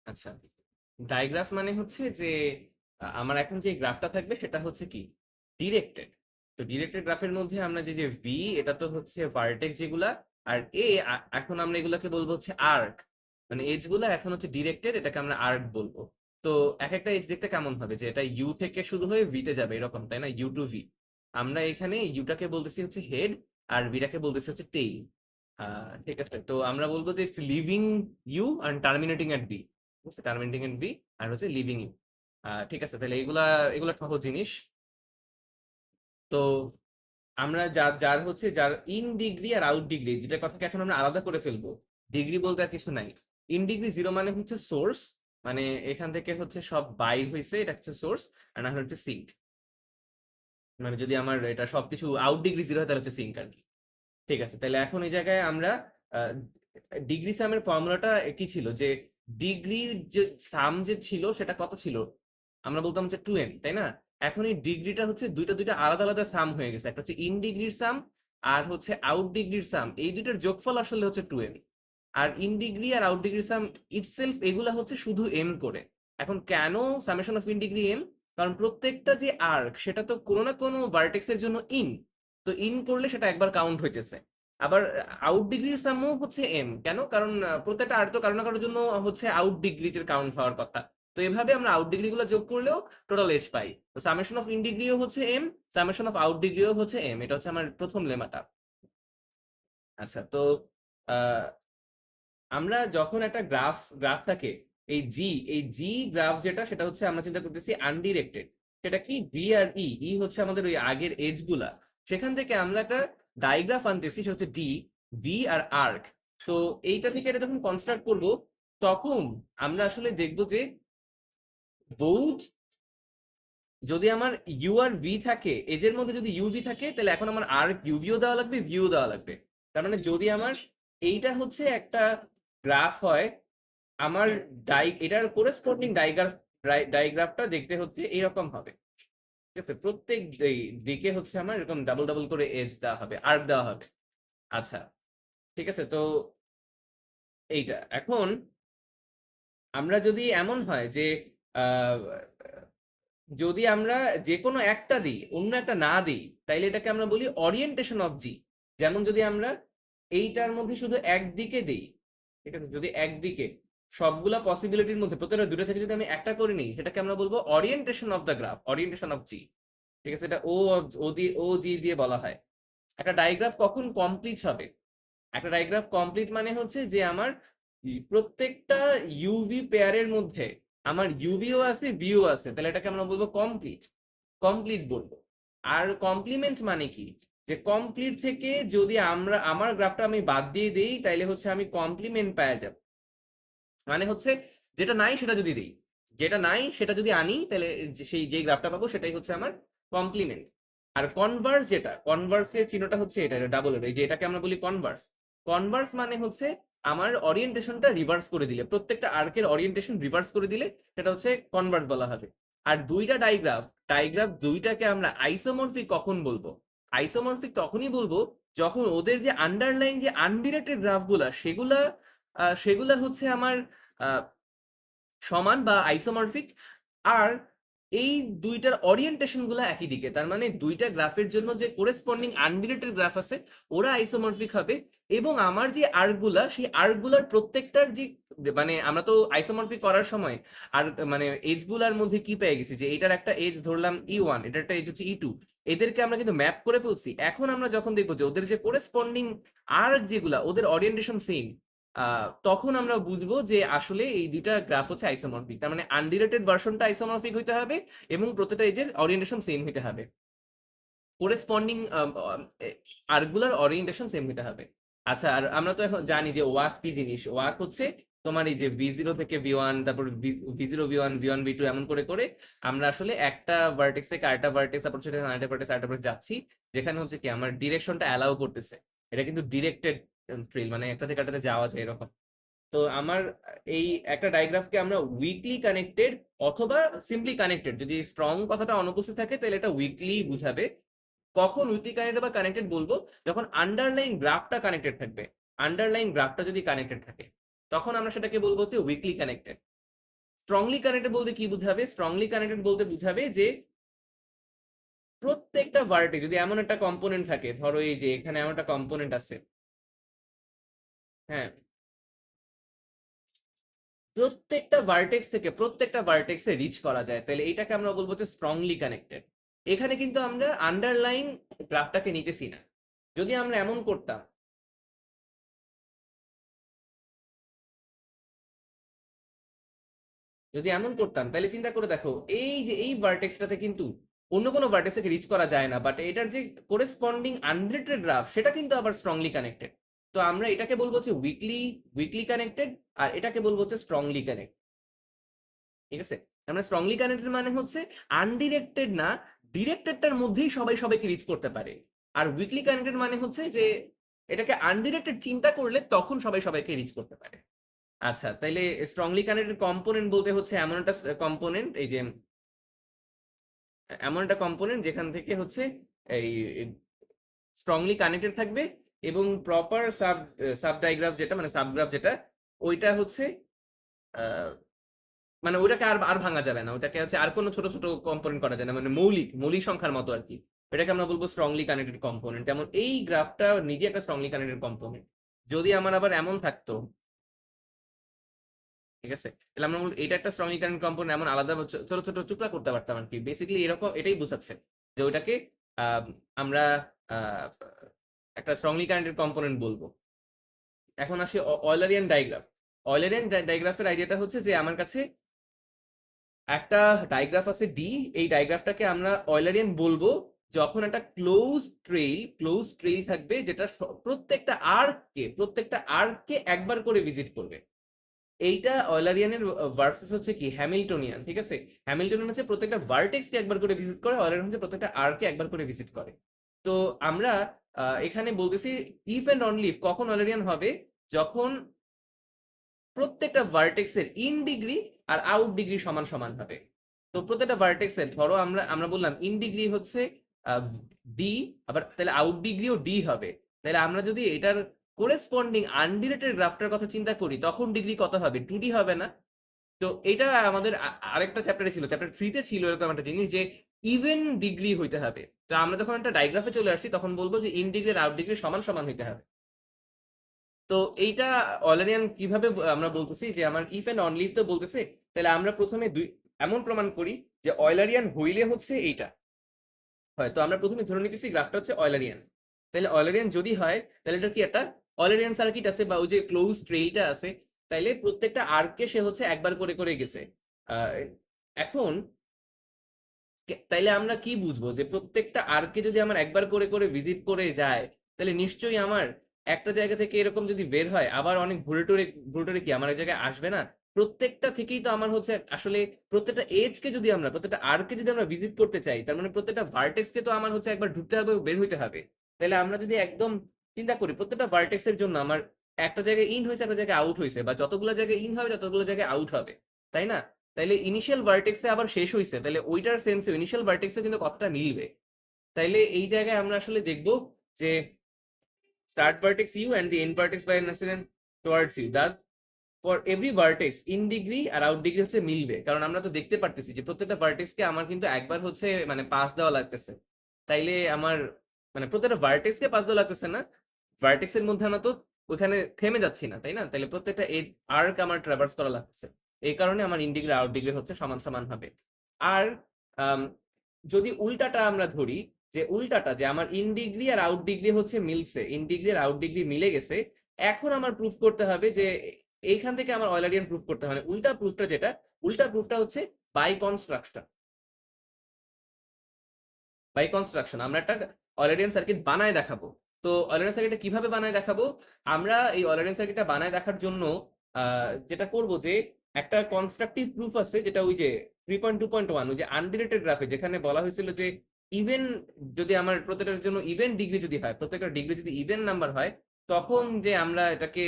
আচ্ছা, ডায়াগ্রাফ মানে হচ্ছে যে আমার এখন যে গ্রাফটা থাকবে সেটা হচ্ছে কি ডিরেক্টেড। তো ডিরেক্টেড গ্রাফের মধ্যে আমরা যে ভি, এটা তো হচ্ছে ভার্টেক্স যেগুলা, আর এ এখন আমরা এগুলাকে বলবো হচ্ছে আর্ক। মানে এজ গুলা এখন হচ্ছে ডিরেক্টেড, এটাকে আমরা আর্ক বলবো। তো এক একটা এজ দেখতে কেমন হবে, যে এটা ইউ থেকে শুরু হয়ে ভি তে যাবে এরকম, তাই না? U to V. আমরা এখানে ইউটাকে বলতেছি হচ্ছে হেড, আর ভিটাকে বলতেছি হচ্ছে টেইল। ঠিক আছে, তো আমরা বলবো যে ইটস লিভিং ইউ আর টার্মিনেটিং এট বি। ঠিক আছে, টার্মিনেটিং এট বি আর হচ্ছে লিভিং ইউ। ঠিক আছে, তাহলে এগুলা এগুলা সহজ জিনিস। তো আমরা যার যার হচ্ছে যার ইন ডিগ্রি আর আউট ডিগ্রি, যেটা কথাকে এখন আমরা আলাদা করে ফেলবো। ডিগ্রি বলতে আর কিছু নাই। ইন ডিগ্রি জিরো মানে হচ্ছে সোর্স, মানে এখান থেকে হচ্ছে সব বাইর হয়েছে, এটা হচ্ছে সোর্স। আর না হচ্ছে সিঙ্ক। মানে যদি আমার এটা সবকিছু আউট ডিগ্রি জিরো হয় তাহলে হচ্ছে সিঙ্ক আর কি। ঠিক আছে, তাহলে এখন এই জায়গায় আমরা ডিগ্রি সামের ফর্মুলাটা কি ছিল, যে ডিগ্রির যে সাম যে ছিল সেটা কত ছিল, আমরা বলতাম হচ্ছে 2m, তাই না? এখন এই ডিগ্রিটা হচ্ছে দুইটা দুইটা আলাদা আলাদা সাম হয়ে গেছে, একটা হচ্ছে ইন ডিগ্রির সাম আর হচ্ছে আউট ডিগ্রির সাম, এই দুইটার যোগফল আসলে হচ্ছে 2m। আর ইন ডিগ্রি আর আউট ডিগ্রি সাম ইটসেলফ এগুলা হচ্ছে শুধু এম করে। এখন কেন summation of in degree M? কারণ প্রত্যেকটা যে আর্ক সেটা তো কোনো না কোনো ভার্টেক্সের জন্য ইন, তো ইন করলে সেটা একবার কাউন্ট হইতেছে। আবার আউট ডিগ্রির সামও হচ্ছে এম, কেন? কারণ প্রত্যেকটা আর্ক তো কারো না কারোর জন্য হচ্ছে আউট ডিগ্রিতে কাউন্ট হওয়ার কথা। তো এভাবে আমরা আউট ডিগ্রি গুলো যোগ করলেও টোটাল এজ পাই। তো সামেশন অফ ইন ডিগ্রিও হচ্ছে এম, সামেশন অফ আউট ডিগ্রিও হচ্ছে এম। এটা হচ্ছে আমার প্রথম লেমাটা। আচ্ছা, তো আহ আমরা যখন একটা গ্রাফ গ্রাফ থাকে, এই জি গ্রাফ যেটা, সেটা হচ্ছে আমরা চিন্তা করতেছি আনডিরেক্টেড। সেটা কি ভি আর ই, ই হচ্ছে আমাদের ওই আগের এজ গুলা। সেখান থেকে আমরা একটা ডাইগ্রাফ আনতেছি, সেটা হচ্ছে ডি, ভি আর আর্ক। তো এইটা থেকে এটা যখন কনস্ট্রাক্ট করব, তখন আমরা আসলে দেখব যে বোথ, যদি আমার ইউ আর ভি থাকে, এজের মধ্যে যদি ইউভি থাকে, তাহলে এখন আমার আর ইউভিও দেওয়া লাগবে, ভিও দেওয়া লাগবে। তার মানে যদি আমার এইটা হচ্ছে একটা গ্রাফ হয়, আমার এটার কোরেসপন্ডিং ডাইগ্রাফটা দেখতে হচ্ছে এইরকম হবে। ঠিক আছে, প্রত্যেক দিকে হচ্ছে আমার এরকম ডাবল ডাবল করে এজ দেওয়া হবে, আর্ক দেওয়া হবে। আচ্ছা, ঠিক আছে, তো এইটা এখন আমরা যদি এমন হয় যে আহ, যদি আমরা যে কোনো একটা দিই অন্য একটা না দিই, তাইলে এটাকে আমরা বলি অরিয়েন্টেশন অফ জি। যেমন যদি আমরা এইটার মধ্যে শুধু একদিকে দিই, ঠিক আছে, যদি একদিকে সবগুলা পসিবিলিটির মধ্যে প্রত্যেকটা দুটো থেকে যদি আমি একটা করে নিই, সেটাকে আমরা বলবো orientation of the graph, orientation of G. ঠিক আছে, এটা ও জি দিয়ে বলা হয়। একটা ডায়াগ্রাফ কখন কমপ্লিট হবে? একটা ডায়াগ্রাফ কমপ্লিট মানে হচ্ছে যে আমার প্রত্যেকটা ইউভি পেয়ারের মধ্যে আমার ইউভিও আছে, ভিও আছে, তাহলে এটাকে আমরা বলবো কমপ্লিট, কমপ্লিট বলবো। আর কমপ্লিমেন্ট মানে কি, যে কমপ্লিট থেকে যদি আমরা আমার গ্রাফটা আমি বাদ দিয়ে দেই, তাইলে হচ্ছে আমি কমপ্লিমেন্ট পাওয়া যাব। মানে হচ্ছে যেটা নাই সেটা যদি দেই, যেটা নাই সেটা যদি আনি, তাহলে সেই যে গ্রাফটা পাবো সেটাই হচ্ছে আমার কমপ্লিমেন্ট। আর কনভার্স, যেটা কনভার্সের চিহ্নটা হচ্ছে এটা, ডাবল এর, এই যে এটাকে আমরা বলি কনভার্স। কনভার্স মানে হচ্ছে আমার ওরিয়েন্টেশনটা রিভার্স করে দিলে, প্রত্যেকটা আর্কের ওরিয়েন্টেশন রিভার্স করে দিলে সেটা হচ্ছে কনভার্স বলা হবে। আর দুইটা ডাইগ্রাফ, ডাইগ্রাফ দুইটাকে আমরা আইসোমরফিক কখন বলবো? আইসোমরফিক তখনই বলবো যখন ওদের যে আন্ডারলাইন যে আনডিরেক্টেড গ্রাফগুলা, সেগুলা সেগুলা হচ্ছে আমার আহ, সমান বা আইসোমরফিক। আর এই দুইটার ওরিয়েন্টেশন গুলা একই দিকে, তার মানে দুইটা গ্রাফের জন্য যে কোরেসপন্ডিং আনরিলেটেড গ্রাফ আছে, ওরা আইসোমরফিক হবে। এবং আমার যে আর্ক গুলা, সেই আর্ক গুলার প্রত্যেকটার যে, মানে আমরা তো আইসোমরফিক করার সময় আর মানে এজ গুলার মধ্যে কি পেয়ে গেছি, যে এটার একটা এজ ধরলাম ই1, এটার একটা এজ হচ্ছে ই2। এদেরকে আমরা কিন্তু ম্যাপ করে ফেলছি। এখন আমরা যখন দেখবো যে ওদের যে কোরেসপন্ডিং আর্ক যেগুলা, ওদের ওরিয়েন্টেশন সেম, তখন আমরা বুঝবো যে আসলে এই দুইটা গ্রাফ হচ্ছে আইসোমরফিক। তার মানে আনডিরেটেড ভার্সনটা আইসোমরফিক হইতে হবে এবং প্রত্যেকটা এজের ওরিয়েন্টেশন সেম হইতে হবে, কোরেসপন্ডিং আর্কগুলার ওরিয়েন্টেশন সেম হইতে হবে। আচ্ছা, আর আমরা তো এখন জানি যে ওয়াক কি জিনিস। ওয়াক হচ্ছে তোমার এই যে ভি0 থেকে ভি1, তারপর ভি0 ভি1 ভি1 ভি2 এমন করে করে আমরা আসলে একটা ভার্টেক্স থেকে আরেকটা ভার্টেক্স, তারপর সেটা আরেকটা ভার্টেক্স আরেকটা ভার্টেক্স যাচ্ছি, যেখানে হচ্ছে কি আমার ডিরেকশনটা অ্যালাউ করতেছে। এটা কিন্তু ডিরেক্টেড ট্রেল, মানে একটা থেকে একটাতে যাওয়া যায় এরকম। তো আমার এই একটা ডায়াগ্রাফকে আমরা উইকলি কানেক্টেড অথবা সিম্পলি কানেক্টেড, যদি স্ট্রং কথাটা অনুপস্থিত থাকে তাহলে এটা উইকলি বুঝাবে। কখন উইকলি কানেক্টেড বা কানেক্টেড বলবো? যখন আন্ডারলাইন গ্রাফটা কানেক্টেড থাকবে। আন্ডারলাইন গ্রাফটা যদি কানেক্টেড থাকে, তখন আমরা সেটাকে বলবো হচ্ছে উইকলি কানেক্টেড। স্ট্রংলি কানেক্টেড বলতে কি বোঝাবে? স্ট্রংলি কানেক্টেড বলতে বোঝাবে যে প্রত্যেকটা ভার্টেক্স যদি এমন একটা কম্পোনেন্ট থাকে, ধরো এই যে এখানে এমন একটা কম্পোনেন্ট আছে, হ্যাঁ, প্রত্যেকটা ভার্টেক্স থেকে প্রত্যেকটা ভার্টেক্সে রিচ করা যায়, তাহলে এইটাকে আমরা বলবো যে স্ট্রংলি কানেক্টেড। এখানে কিন্তু আমরা আন্ডারলাইন গ্রাফটাকে নিতেছি না। যদি আমরা এমন করতাম, যদি এমন করতাম তাহলে চিন্তা করে দেখো, এই যে এই ভার্টেক্সটাতে কিন্তু অন্য কোনো ভার্টেক্সে রিচ করা যায় না, বাট এটার যে কোরেসপন্ডিং আনরিলেটেড গ্রাফ সেটা কিন্তু আবার স্ট্রংলি কানেক্টেড। তো আমরা এটাকে বলবো হচ্ছে উইকলি উইকলি কানেক্টেড, আর এটাকে বলবো হচ্ছে স্ট্রংলি কানেক্টেড। ঠিক আছে, আমরা স্ট্রংলি কানেক্টেড মানে হচ্ছে আনডিরেক্টেড না, ডিরেক্টেডটার মধ্যেই সবাই সবাইকে রিচ করতে পারে। আর উইকলি কানেক্টেড মানে হচ্ছে যে এটাকে আনডিরেক্টেড চিন্তা করলে তখন সবাই সবাইকে রিচ করতে পারে। আচ্ছা, তাইলে স্ট্রংলি কানেক্টেড কম্পোনেন্ট বলতে হচ্ছে এমন একটা কম্পোনেন্ট, এই যে এমন একটা কম্পোনেন্ট যেখান থেকে হচ্ছে এই স্ট্রংলি কানেক্টেড থাকবে, এবং প্রপার সাব সাব ডাইগ্রাফ যেটা মানে সাবগ্রাফ যেটা, ওইটা হচ্ছে আহ, মানে ওইটাকে আর আর ভাঙা যাবে না, ওটাকে হচ্ছে আর কোনো ছোট ছোট কম্পোনেন্ট করা যায় না, মানে মৌলিক মৌলিক সংখ্যার মতো আর কি। এটাকে আমরা বলবো স্ট্রংলি কানেক্টেড কম্পোনেন্ট। যেমন এই গ্রাফটা নিজে একটা স্ট্রংলি কানেক্টেড কম্পোনেন্ট। যদি আমার আবার এমন থাকতো, ঠিক আছে, তাহলে আমরা বলবো এটা একটা স্ট্রংলি কানেক্টেড কম্পোনেন্ট, এমন আলাদা ছোট ছোট টুকরা করতে পারতাম আর কি। বেসিক্যালি এরকম এটাই বোঝাচ্ছে যে ওইটাকে আমরা আহ, একটা স্ট্রংলি কানেক্টেড কম্পোনেন্ট বলবো। এখন আসি অয়লারিয়ান ডাইগ্রাফ। অয়লারিয়ান ডাইগ্রাফের আইডিয়াটা হচ্ছে যে আমার কাছে একটা ডাইগ্রাফ আছে ডি, এই ডাইগ্রাফটাকে আমরা অয়লারিয়ান বলবো যখন একটা ক্লোজ ট্রেইল থাকবে যেটা প্রত্যেকটা আর্ককে একবার করে ভিজিট করবে। এইটা অয়লারিয়ানের ভার্সেস হচ্ছে কি হ্যামিল্টনিয়ান। ঠিক আছে, হ্যামিল্টনিয়ান হচ্ছে প্রত্যেকটা ভার্টেক্সকে একবার করে ভিজিট করে, অয়লারিয়ান হচ্ছে প্রত্যেকটা আর্ককে একবার করে ভিজিট করে। তো আমরা এখানে বলতেছি ইফ এন্ড অনলি ইফ কখন অয়লারিয়ান হবে, যখন প্রত্যেকটা ভার্টেক্সের ইন ডিগ্রি আর আউট ডিগ্রি সমান সমান হবে। তো প্রত্যেকটা ভার্টেক্সের ধরো আমরা বললাম ইন ডিগ্রি হচ্ছে ডি, আবার তাহলে আউট ডিগ্রিও ডি হবে। তাহলে আমরা যদি এটার কোরেসপন্ডিং আনডিরেটেড গ্রাফটার কথা চিন্তা করি, তখন ডিগ্রি কত হবে? 2D হবে না? তো এটা আমাদের আরেকটা চ্যাপ্টারে ছিল, চ্যাপ্টার 3 তে ছিল এরকম একটা জিনিস যে ইভেন ডিগ্রি হইতে হবে। তো আমরা যখন একটা ডাইগ্রাফে চলে আসছি তখন বলবো যে ইন ডিগ্রি আর আউট ডিগ্রি সমান সমান হইতে হবে। তো এইটা অলারিয়ান কিভাবে আমরা বলতেছি যে আমার ইফ এন্ড অনলি ইফ তো বলতেছে, তাহলে আমরা প্রথমে এমন প্রমাণ করি যে অয়লারিয়ান হইলে হচ্ছে এইটা হয়। তো আমরা প্রথমে ধরে নিতেছি গ্রাফটা হচ্ছে অয়লারিয়ান। তাহলে অয়লারিয়ান যদি হয় তাহলে এটা কি একটা অয়লারিয়ান সার্কিট আছে বা ওই যে ক্লোজ ট্রেইলটা আছে, তাইলে প্রত্যেকটা আর্ককে সে হচ্ছে একবার করে করে গেছে। আহ, এখন তাইলে আমরা কি বুঝবো যে প্রত্যেকটা আর্কে যদি আমার একবার করে করে ভিজিট করে যায়, তাহলে নিশ্চয়ই আমার একটা জায়গা থেকে এরকম যদি বের হয় আবার অনেক ঘুরে টুরে কি আমার এক জায়গায় আসবে না? প্রত্যেকটা থেকেই তো আমার হচ্ছে আসলে প্রত্যেকটা এজকে যদি আমরা প্রত্যেকটা আর্কে যদি আমরা ভিজিট করতে চাই, তার মানে প্রত্যেকটা ভার্টেক্সকে তো আমার হচ্ছে একবার ঢুকতে হবে, বের হইতে হবে। তাহলে আমরা যদি একদম চিন্তা করি প্রত্যেকটা ভার্টেক্সের জন্য আমার একটা জায়গায় ইন হয়েছে একটা জায়গায় আউট হয়েছে, বা যতগুলো জায়গায় ইন হবে যতগুলো জায়গায় আউট হবে, তাই না? তাইলে ইনিশিয়াল ভার্টেক্সে আবার শেষ হইছে, তাহলে ওইটার সেন্সে ইনিশিয়াল ভার্টেক্সে কিন্তু কতটা মিলবে। তাইলে এই জায়গায় আমরা আসলে দেখব যে start vertex U and the end vertex by incident towards U, that for every vertex in degree আর আউট ডিগ্রি হচ্ছে মিলবে। কারণ আমরা তো দেখতে পারতেছি যে প্রত্যেকটা ভার্টেক্সকে আমার কিন্তু একবার হচ্ছে মানে পাস দেওয়া লাগতেছে। তাইলে আমার মানে প্রত্যেকটা ভার্টেক্সকে পাস দেওয়া লাগতেছে না, ভার্টেক্সের মধ্যে আমরা তো ওখানে থেমে যাচ্ছি না, তাই না? তাহলে প্রত্যেকটা আর্ক আমার ট্রাভার্স করা লাগতেছে। এই কারণে আমার ইন ডিগ্রি আউট ডিগ্রি হচ্ছে সমান সমান হবে। আর আম, যদি উল্টাটা আমরা ধরি, যে উল্টাটা যে আমার ইন ডিগ্রি আর আউট ডিগ্রি হচ্ছে মিলছে, ইন ডিগ্রি আর আউট ডিগ্রি মিলে গেছে, এখন আমার প্রুফ করতে হবে যে এইখান থেকে আমার অয়লারিয়ান প্রুফ করতে হবে। উল্টা প্রুফটা হচ্ছে বাই কনস্ট্রাকশন। বাই কনস্ট্রাকশন আমরা একটা অয়লারিয়ান সার্কিট বানায় দেখাবো। তো অয়লারিয়ান সার্কিটটা কিভাবে বানায় দেখাবো? আমরা এই অয়লারিয়ান সার্কিটটা বানায় দেখার জন্য যেটা করব যে একটা কনস্ট্রাকটিভ প্রুফ আছে, যেটা ওই যে 3.2.1 ওই যে আনডিরেটেড গ্রাফে যেখানে বলা হয়েছিল যে ইভেন যদি আমার প্রত্যেকটার জন্য ইভেন ডিগ্রি যদি হয়, প্রত্যেকটা ডিগ্রি যদি ইভেন নাম্বার হয়, তখন যে আমরা এটাকে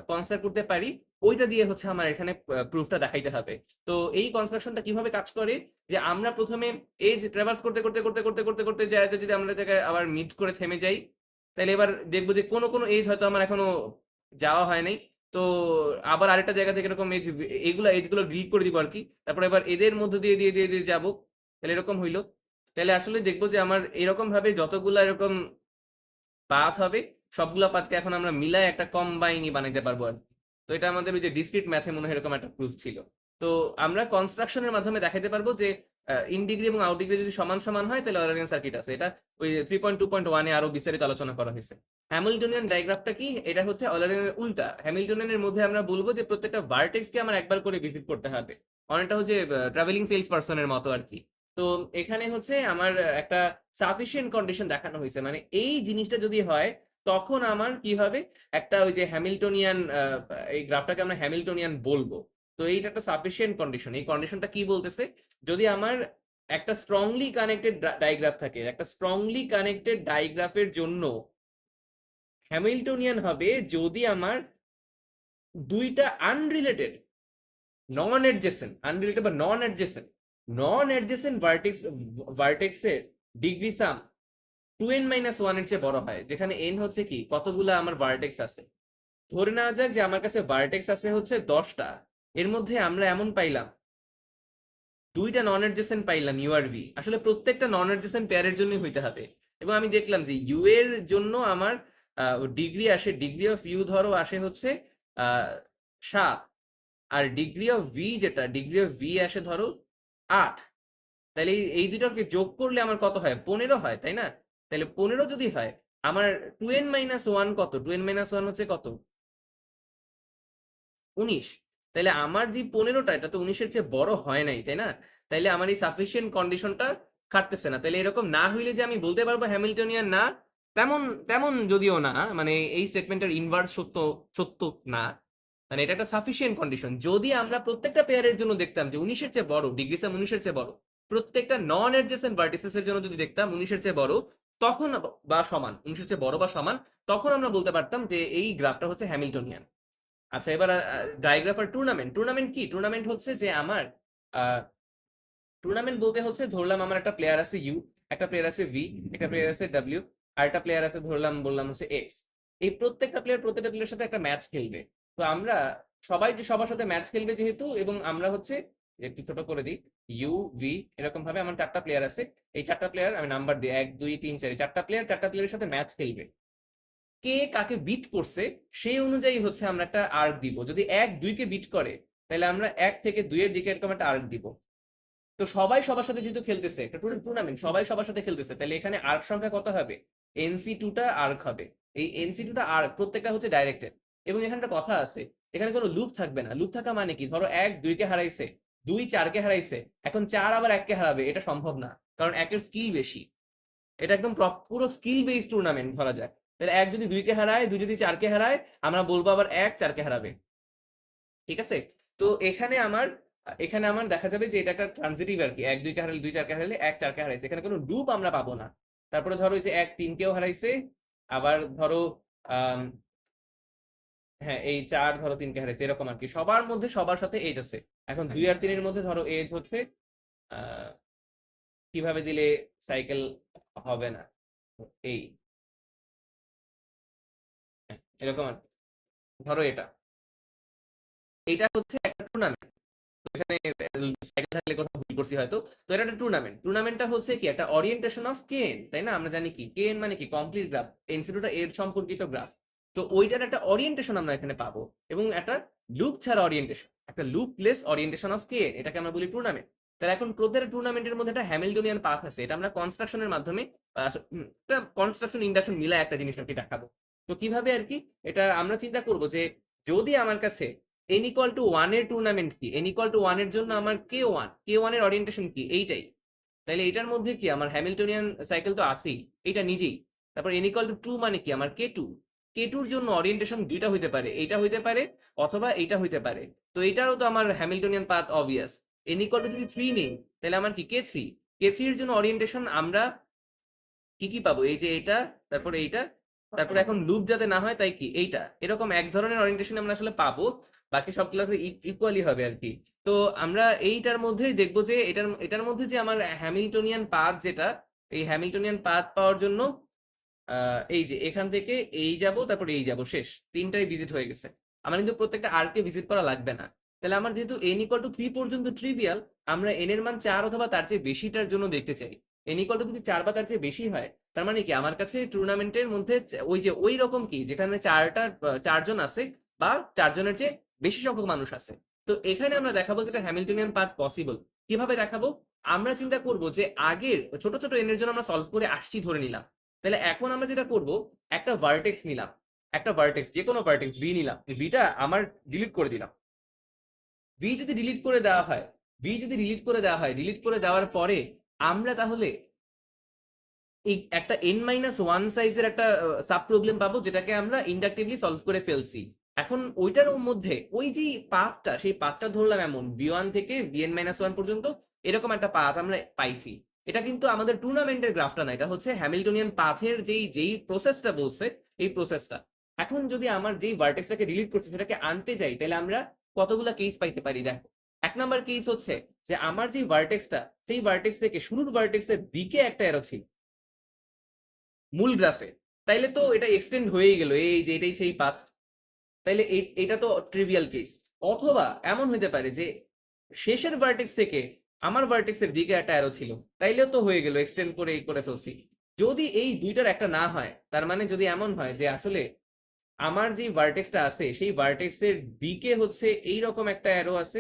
কনস্ট্রাক্ট করতে পারি, ওইটা দিয়ে হচ্ছে আমার এখানে প্রুফটা দেখাইতে হবে। তো এই কনস্ট্রাকশনটা কিভাবে কাজ করে, যে আমরা প্রথমে এজ ট্রাভার্স করতে করতে করতে করতে করতে করতে যায়, যদি আমরা জায়গায় আবার মিট করে থেমে যাই, তাহলে এবার দেখবো যে কোনো কোনো এজ হয়তো আমার এখনো যাওয়া হয় নাই, তো আবার আরেকটা জায়গা থেকে এরকম এজ, এজগুলো ডিলিট করে দিব আর কি। তারপর এবার এদের মধ্যে দিয়ে দিয়ে দিয়ে দিয়ে যাবো, তাহলে এরকম হইলো। তাহলে আসলে দেখবো যে আমার এরকম ভাবে যতগুলা এরকম পাথ হবে, সবগুলা পাথকে এখন আমরা মিলায় একটা কম্বাইনই বানাইতে পারবো আর কি। তো এটা আমাদের ওই যে ডিসক্রিট ম্যাথে মনে হয় এরকম একটা প্রুফ ছিল। তো আমরা কনস্ট্রাকশনের মাধ্যমে দেখাতে পারবো যে ইন ডিগ্রি এবং আউট ডিগ্রি যদি সমান সমান হয় তাহলে অলারিয়ান সার্কিট আছে। এটা ওই 3.2.1 এ আরো বিস্তারিত আলোচনা করা হয়েছে। হ্যামিল্টনিয়ান ডায়াগ্রাফটা কি? এটা হচ্ছে অলারিয়ানের উল্টা। হ্যামিল্টনিয়ানের মধ্যে আমরা বলবো যে প্রত্যেকটা ভার্টেক্সকে আমার একবার করে ভিজিট করতে হবে, অনেকটা হচ্ছে ট্রাভেলিং সেলস পার্সনের মতো আর কি। তো এখানে হচ্ছে আমার একটা সাফিসিয়েন্ট কন্ডিশন দেখানো হয়েছে, মানে এই জিনিসটা যদি হয় তখন আমার কি হবে, একটা ওই যে হ্যামিল্টনিয়ান, এই গ্রাফটাকে আমরা হ্যামিল্টনিয়ান বলবো। তো এইটা একটা সাফিসিয়েন্ট কন্ডিশন। এই কন্ডিশনটা কি বলতেছে, যদি আমার একটা স্ট্রংলি কানেক্টেড ডাইগ্রাফ থাকে, একটা স্ট্রংলি কানেক্টেড ডাইগ্রাফের জন্য হ্যামিল্টনিয়ান হবে যদি আমার দুইটা আনরিলেটেড, নন অ্যাডজেসেন্ট, আনরিলেটেড বা নন অ্যাডজেসেন্ট ভার্টেক্সের ডিগ্রি সাম 2n-1 এর চেয়ে বড় হয়, যেখানে n হচ্ছে কি কতগুলা আমার ভার্টেক্স আছে। ধরে নেওয়া যাক যে আমার কাছে ভার্টেক্স আছে হচ্ছে 10টা, এর মধ্যে আমরা এমন পাইলাম দুইটা নন অ্যাডজেসেন্ট পাইলাম ইউ আর ভি। আসলে প্রত্যেকটা নন অ্যাডজেসেন্ট পেয়ারের জন্যই হইতে হবে। এবং আমি দেখলাম যে ইউ এর জন্য আমার ডিগ্রি আসে, ডিগ্রি অফ ইউ ধরো আসে হচ্ছে 7, আর ডিগ্রি অফ ভি, যেটা ডিগ্রি অফ ভি আসে ধরো 8। তাহলে এই দুটোকে যোগ করলে আমার কত হয়? 15 হয়, তাই না? তাহলে 15 যদি হয়, আমার 2n-1 কত? 2n-1 হচ্ছে কত? 19। তাহলে আমার যে 15টা, এটা তো 19-এর চেয়ে বড় হয় নাই, তাই না? তাইলে আমার এই সাফিসিয়েন্ট কন্ডিশনটা খাটতেছে না। তাহলে এরকম না হইলে যে আমি বলতে পারবো হ্যামিল্টনিয়ান না, তেমন তেমন যদিও না, মানে এই স্টেটমেন্টের ইনভার্স সত্য, সত্য না। মানে এটা একটা সাফিসিয়েন্ট কন্ডিশন যদি আমরা প্রত্যেকটা পেয়ারের জন্য দেখতাম যে 19-এর চেয়ে বড়, ডিগ্রি সাম 19-এর চেয়ে বড়, প্রত্যেকটা নন অ্যাডজেসেন্ট ভার্টিসেস এর জন্য যদি দেখতাম 19-এর চেয়ে বড়, তখন বা সমান, 19-এর চেয়ে বড় বা সমান, তখন আমরা বলতে পারতাম যে এই গ্রাফটা হচ্ছে হ্যামিল্টনিয়ান। আচ্ছা, এবার ডায়াগ্রাফার টুর্নামেন্ট। টুর্নামেন্ট কি? টুর্নামেন্ট হচ্ছে যে আমার টুর্নামেন্ট বলতে হচ্ছে, ধরলাম আমার একটা প্লেয়ার আছে ইউ, একটা প্লেয়ার আছে ভি, একটা প্লেয়ার আছে ডাব্লিউ, আর একটা প্লেয়ার আছে ধরলাম বললাম হচ্ছে এক্স। এই প্রত্যেকটা প্লেয়ার প্রত্যেকটা প্লেয়ারের সাথে একটা ম্যাচ খেলবে। তো আমরা সবাই যে সবার সাথে ম্যাচ খেলবে যেহেতু, এবং আমরা হচ্ছে একটু ছোট করে দিই, ইউ ভি এরকম ভাবে আমার 4টা প্লেয়ার আছে। এই 4টা প্লেয়ার আমি নাম্বার দিই 1 2 3 4, 4টা প্লেয়ার 4টা প্লেয়ারের সাথে ম্যাচ খেলবে। কে কাকে বিট করছে সেই অনুযায়ী হচ্ছে আমরা একটা আর্ক দিব। যদি 1 2 কে বিট করে, তাহলে আমরা 1 থেকে 2 এর দিকে এরকম একটা আর্ক দিব। তো সবাই সবার সাথে যেহেতু খেলতেছে, একটা টুর্নামেন্ট, সবাই সবার সাথে খেলতেছে, তাহলে এখানে আর্ক সংখ্যা কত হবে? NC2টা আর্ক হবে। এই NC2টা আর্ক প্রত্যেকটা হচ্ছে ডাইরেক্টেড। এবং এখানে একটা কথা আছে, এখানে কোনো লুপ থাকবে না। লুপ থাকা মানে কি? ধরো 1 2 কে হারাইছে, 2 4 কে হারাইছে, এখন 4 আবার 1 কে হারাবে, এটা সম্ভব না, কারণ 1 এর স্কিল বেশি। এটা একদম পুরো স্কিল বেসড টুর্নামেন্ট ধরা যায়। তাহলে 1 যদি 2 কে হারায়, 2 যদি 4 কে হারায়, আমরা বলবো আবার 1 4 কে হারাবে। ঠিক আছে? তো এখানে আমার দেখা যাবে যে এটা একটা ট্রানজিটিভ আর কি। 1 2 কে হারালে, 2 4 কে হারালে, 1 4 কে হারাইছে, এখানে কোনো লুপ আমরা পাবো না। তারপরে ধরো যে 1 3 কেও হারাইছে, আবার ধরো আম, হ্যাঁ এই 4 ধরো 3 কে হারাইছে, এরকম আর কি। সবার মধ্যে সবার সাথে এইট আছে। এখন 2 আর 3 এর মধ্যে ধরো এজ হচ্ছে আহ কিভাবে দিলে সাইকেল হবে না, এই এরকম আর কি। ধরো এটা হচ্ছে একটা টুর্নামেন্ট। এখানে সাইকেল থাকলে কোথাও ভুল করছি হয়তো। তো এটা একটা টুর্নামেন্ট। টুর্নামেন্টটা হচ্ছে কি একটা অরিয়েন্টেশন অফ কেএন, তাই না? আমরা জানি কি কেএন মানে কি? Complete graph. এনসিটুটা এর সম্পর্কিত গ্রাফ। তো ওইটার একটা অরিয়েন্টেশন আমরা এখানে পাবো, এবং একটা লুপ ছাড়া অরিয়েন্টেশন, একটা লুপলেস অরিয়েন্টেশন অফ কেএন, এটাকে আমরা বলি টুর্নামেন্ট। তাহলে এখন প্রত্যেকটা টুর্নামেন্টের মধ্যে একটা হ্যামিল্টনিয়ান পাথ আছে। এটা আমরা কনস্ট্রাকশনের মাধ্যমে কনস্ট্রাকশন ইন্ডাকশন মিলায় একটা জিনিস আর কি দেখাবো। তো কিভাবে আর কি, এটা আমরা চিন্তা করবো যে যদি আমার কাছে n ইকুয়াল টু 1 এর টুর্নামেন্ট কি, n ইকুয়াল টু 1 এর জন্য আমার কে ওয়ান এর অরিয়েন্টেশন কি? এইটাই। তাহলে এটার মধ্যে কি আমার হ্যামিল্টনিয়ান সাইকেল তো আছেই, এটা নিজেই। তারপর n ইকুয়াল টু 2 মানে কি? আমার কে টুর জন্য অরিয়েন্টেশন দুইটা হইতে পারে, এইটা হইতে পারে অথবা এইটা হইতে পারে। তো এইটারও তো আমার Hamiltonian path obvious. n equal to যদি 3 নেই, তাহলে আমার কি কে থ্রি এর জন্য অরিয়েন্টেশন আমরা কি কি পাবো? এই যে এইটা, তারপরে এইটা, তারপরে এখন লুপ যাতে না হয় তাই কি এইটা, এরকম এক ধরনের অরিয়েন্টেশন আমরা আসলে পাবো। বাকি সবগুলো ইকুয়ালি হবে আর কি। তো আমরা এইটার মধ্যেই দেখবো যে এটার এটার মধ্যে যে আমার হ্যামিল্টনিয়ান পাথ, যেটা এই হ্যামিল্টনিয়ান পাথ পাওয়ার জন্য এই যে এখান থেকে এই যাব, তারপরে এই যাব, শেষ, তিনটাই ভিজিট হয়ে গেছে। আমার কিন্তু প্রত্যেকটা আর্কে ভিজিট করা লাগবে না। তাহলে আমার যেহেতু n ইকুয়াল টু 3 পর্যন্ত ট্রিভিয়াল, আমরা n এর মান 4 অথবা তার চেয়ে বেশিটার জন্য দেখতে চাই। n ইকুয়াল টু যদি 4 বা তার চেয়ে বেশি হয়, তার মানে কি আমার কাছে টুর্নামেন্টের মধ্যে ওই যে ওই রকম কি যেখানে চারজন আছে বা চারজনের চেয়ে বেশি সংখ্যক মানুষ আছে। তো এখানে আমরা দেখাবো যেটা হ্যামিল্টনিয়ান পাথ পসিবল। কিভাবে দেখাবো? আমরা চিন্তা করব যে আগের ছোট ছোট n এর জন্য আমরা সলভ করে আসছি ধরে নিলাম। তাহলে এখন আমরা যেটা করব, একটা ভার্টেক্স নিলাম, একটা ভার্টেক্স যে কোনো ভার্টেক্স ভি নিলাম, ভিটা আমার ডিলিট করে দিলাম। ভি যদি ডিলিট করে দেওয়া হয়, ডিলিট করে দেওয়ার পরে আমরা তাহলে এই একটা n-1 সাইজের একটা সাব প্রবলেম পাবো, যেটাকে আমরা ইন্ডাকটিভলি সলভ করে ফেলছি। এখন ওইটার মধ্যে ওই যে পাথটা, সেই পাথটা ধরলাম এমন v1 থেকে vn-1 পর্যন্ত এরকম একটা পাথ আমরা পাইছি। এটা কিন্তু আমাদের টুর্নামেন্টের গ্রাফটা না, এটা হচ্ছে হ্যামিল্টনিয়ান পাথের যেই যেই প্রসেসটা বলছে, এই প্রসেসটা। এখন যদি আমার যেই ভার্টেক্সটাকে ডিলিট করছে সেটাকে আনতে যাই, তাহলে আমরা কতগুলা কেস পাইতে পারি দেখো। এক নাম্বার কেস হচ্ছে যে আমার যে ভার্টেক্সটা, সেই ভার্টেক্স থেকে শুরুর ভার্টেক্সের দিকে একটা অ্যারো ছিল মূল গ্রাফে, তাইলে তো এটা এক্সটেন্ড হয়েই গেল, এই যে এটাই সেই পাথ। তাইলে এটা তো ট্রিভিয়াল কেস। অথবা এমন হইতে পারে যে শেষের ভার্টেক্স থেকে আমার ভার্টেক্সের দিকে একটা অ্যারো ছিল, তাইলেও তো হয়ে গেল, এক্সটেন্ড করে এই করে ফেলছি। যদি এই দুইটার একটা না হয়, তার মানে যদি এমন হয় যে আসলে আমার যে ভার্টেক্সটা আছে সেই ভার্টেক্সের দিকে হচ্ছে এইরকম একটা অ্যারো আছে,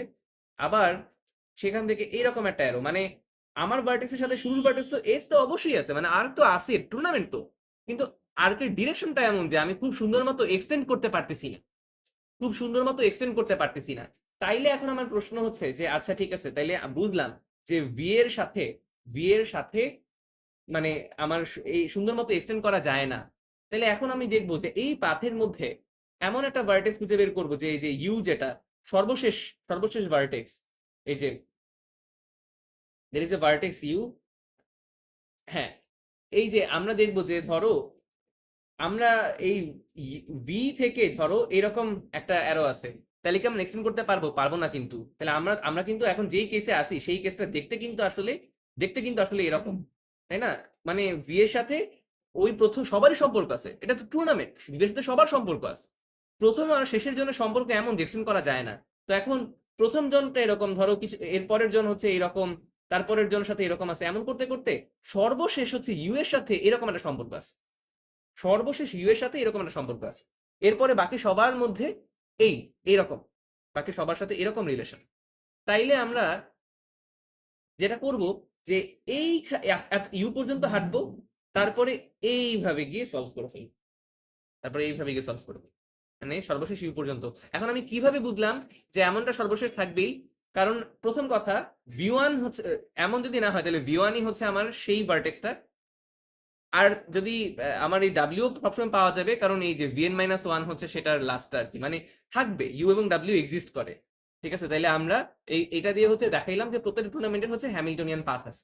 আবার সেখান থেকে এইরকম একটা অ্যারো, মানে আমার ভার্টেক্সের সাথে শুরুর ভার্টেক্স তো এজ তো অবশ্যই আছে, মানে আর্ক তো আছে, টুর্নামেন্ট তো। কিন্তু আর্কের ডিরেকশনটা এমন যে আমি খুব সুন্দর মতো এক্সটেন্ড করতে পারতেছি না, তাইলে এখন আমার প্রশ্ন হচ্ছে যে আচ্ছা ঠিক আছে, তাইলে বুঝলাম যে ভি এর সাথে মানে আমার এই সুন্দর মতো এক্সটেন্ড করা যায় না। তাহলে এখন আমি দেখবো যে এই পাথের মধ্যে এমন একটা ভার্টেক্স খুঁজে বের করবো যে এই যে ইউ, যেটা সর্বশেষ সর্বশেষ ভার্টেক্স, এই যে there is a vertex U. হ্যাঁ, এই যে আমরা দেখবো যে ধরো আমরা এই ভি থেকে ধরো এরকম একটা অ্যারো আছে, তাহলে কি আমরা এক্সটেন্ড করতে পারবো? পারবো না কিন্তু। তাহলে আমরা আমরা কিন্তু এখন যেই কেসে আছি সেই কেসটা দেখতে কিন্তু আসলে এরকম, তাই না? মানে ভি এর সাথে ওই প্রথম সবারই সম্পর্ক আছে, এটা তো টুর্নামেন্ট, ভি এর সাথে সবার সম্পর্ক আছে। প্রথম আর শেষের জন্য সম্পর্ক এমন এক্সটেন্ড করা যায় না। তো এখন প্রথম জনটা এরকম ধরো, কিছু এর পরের জন হচ্ছে এরকম, তারপরের জনের সাথে এরকম আছে, এমন করতে করতে সর্বশেষ হচ্ছে ইউ এর সাথে এরকম একটা সম্পর্ক আছে, সর্বশেষ ইউ এর সাথে এরকম একটা সম্পর্ক আছে। এরপরে বাকি সবার মধ্যে এই এরকম, বাকি সবার সাথে এরকম রিলেশন। তাইলে আমরা যেটা করব যে এই ইউ পর্যন্ত হাঁটবো, তারপরে এইভাবে গিয়ে সলভ করে ফেলবো, তারপরে এইভাবে গিয়ে সলভ করবো, মানে সর্বশেষ ইউ পর্যন্ত। এখন আমি কিভাবে বুঝলাম যে এমনটা সর্বশেষ থাকবেই? কারণ প্রথম কথা, ভি1 হচ্ছে, এমন যদি না হয় তাহলে ভি1ই হচ্ছে আমার সেই ভার্টেক্সটা। আর যদি আমার এই ডাব্লিউ সবসময় পাওয়া যাবে, কারণ এই যে vn-1 হচ্ছে সেটার লাস্টটা আর কি, মানে থাকবে, ইউ এবং ডাব্লিউ এক্সিস্ট করে। ঠিক আছে, তাইলে আমরা এটা দিয়ে হচ্ছে দেখাইলাম যে প্রত্যেকটা টুর্নামেন্টের হচ্ছে হ্যামিল্টনিয়ান পাথ আছে।